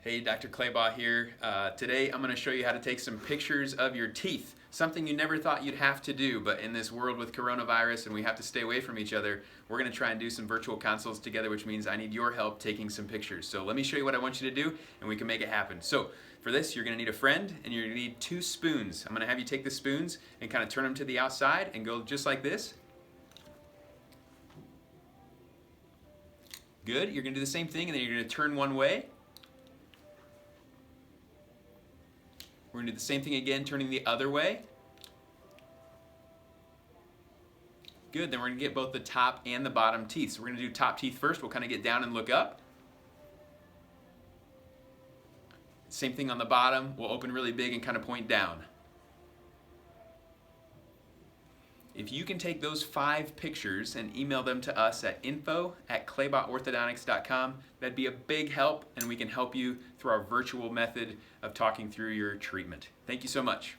Hey, Dr. Clabaugh here. Today I'm going to show you how to take some pictures of your teeth. Something you never thought you'd have to do, but in this world with coronavirus and we have to stay away from each other, we're going to try and do some virtual consults together, which means I need your help taking some pictures. So let me show you what I want you to do and we can make it happen. So for this, you're going to need a friend and you're going to need 2 spoons. I'm going to have you take the spoons and kind of turn them to the outside and go just like this. Good. You're going to do the same thing and then you're going to turn one way. We're going to do the same thing again, turning the other way. Good, then we're going to get both the top and the bottom teeth. So we're going to do top teeth first. We'll kind of get down and look up. Same thing on the bottom. We'll open really big and kind of point down. If you can take those 5 pictures and email them to us at info@clabaughorthodontics.com, that'd be a big help, and we can help you through our virtual method of talking through your treatment. Thank you so much.